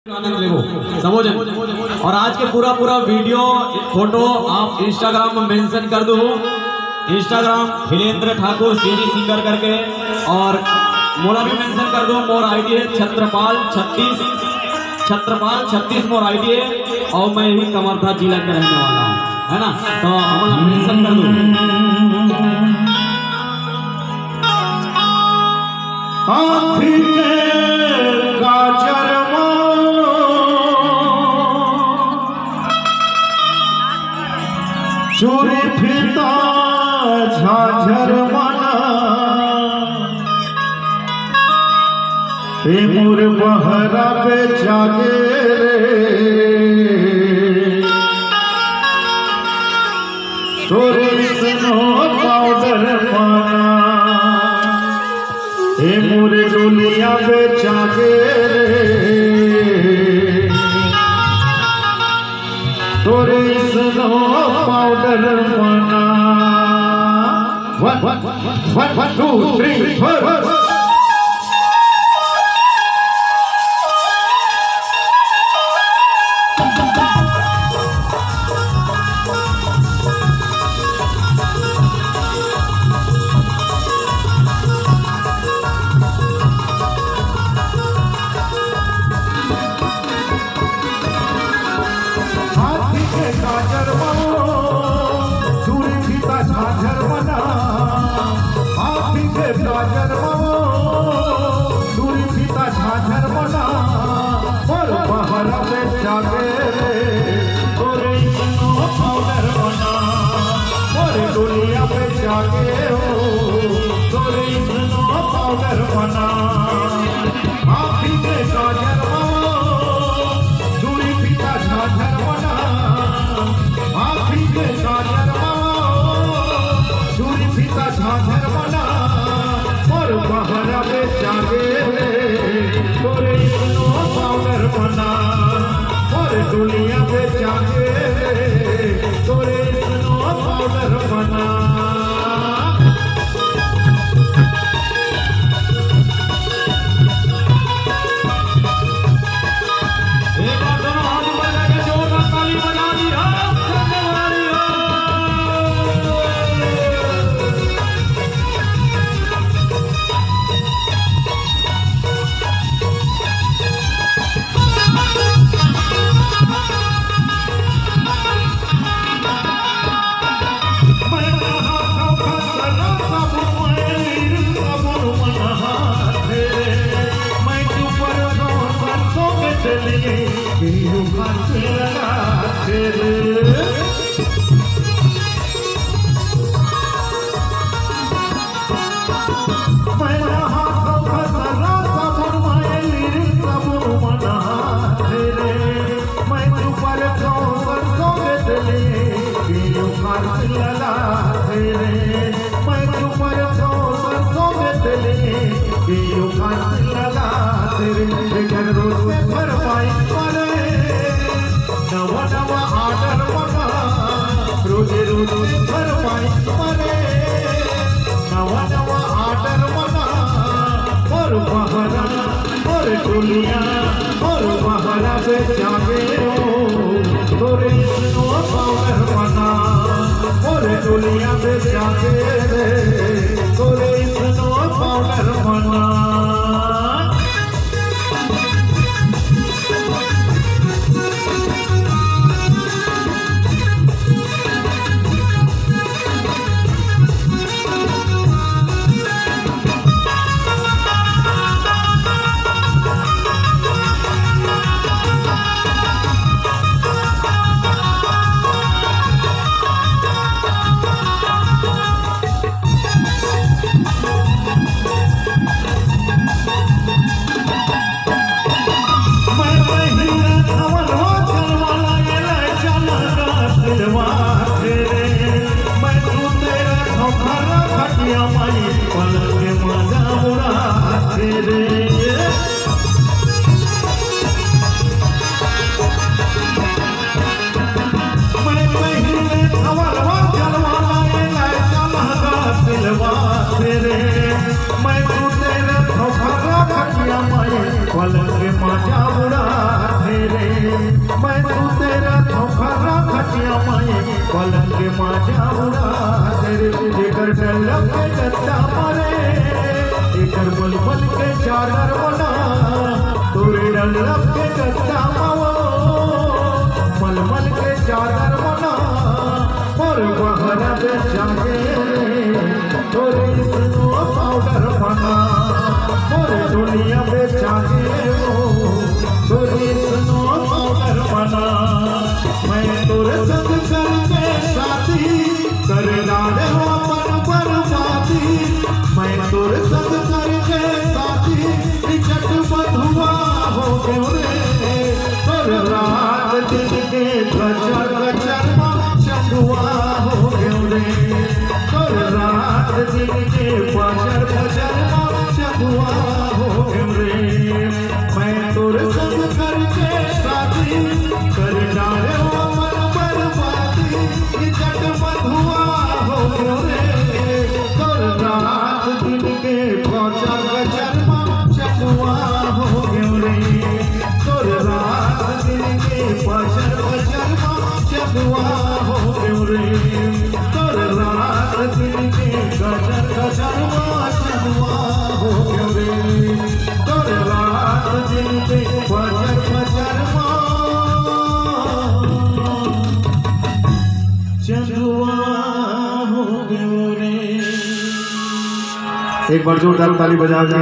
समझे। और आज के पूरा वीडियो फोटो आप इंस्टाग्राम में मेंशन कर दो। इंस्टाग्राम हिलेंद्र ठाकुर सीजी सिंगर करके, और मोरा भी मेंशन कर दो। मोर आईडी है छत्रपाल 36 मोर आईडी है, और मैं यही कमरधा जिला के रहने वाला हूँ, है ना। तो हम मेंशन कर दो। चोरी फिरता झाझर मना हे मोर बहरा पे जागे तोरे स्नो पाउडर माना हे मोर डोलिया पे जागे तोरे स्नो पाउडर मना। 1 2 3 4 झाझर मना दूरी फीता झाझर मना हाथी के झाझर मना दूरी फीता झाझर मना और बाहर में जागे रे तोरे स्नो पाउडर मना और डोलिया पे जागे हो तोरे स्नो पाउडर मना हाथी के झाझर मना दूरी फीता झाझर मना हाथी के झाझर दूरी फीता झाझर मना और बाहर में जागे तोरे स्नो पाउडर मना और दुनिया पे जागे तोरे स्नो पाउडर मना। रोजे रोजे फरमाइश मरे नवा नवा आर्डर मना और बहरा और डोलिया और बहरा पे जागे हो तोरे स्नो पाउडर मना और डोलिया पे जागे तोरे स्नो पाउडर मना। मैं पलंग माझा उड़ा माझा उड़ा तेरे जेकर डल्लम के डट्टा मारे एकर बलबल के चादर बना तोरे डल्लम के डट्टा मावो मलमल के चादर बना और बहरा बेचा के तोरे स्नो पाउडर बना और दुनिया बेचा के तोरे स्नो पाउडर बना मैं तोरे संग करके शादी कर डाले हो अपन बर्बादी मैं तोरे संग करके शादी टिकट बधुआ हो गए तोरे रात दिन के गजर गजर चंदुआ हो गए तोरे रात दिन के बजर बजर चंदुआ हो गए मैं तोरे संग करके शादी कर डाले हो अपन बर्बादी टिकट बधुआ हो गए तोरे रात दिन के बजर गजर चंदुआ हो गए तोरे रात दिन के बजर बजर चंदुआ हो गए तोरे रात दिन के गजर गजर चंदुआ हो गए तोरे रात दिन के बजर बजर चंदुआ हो गए। एक बार जोरदार ताली बजा के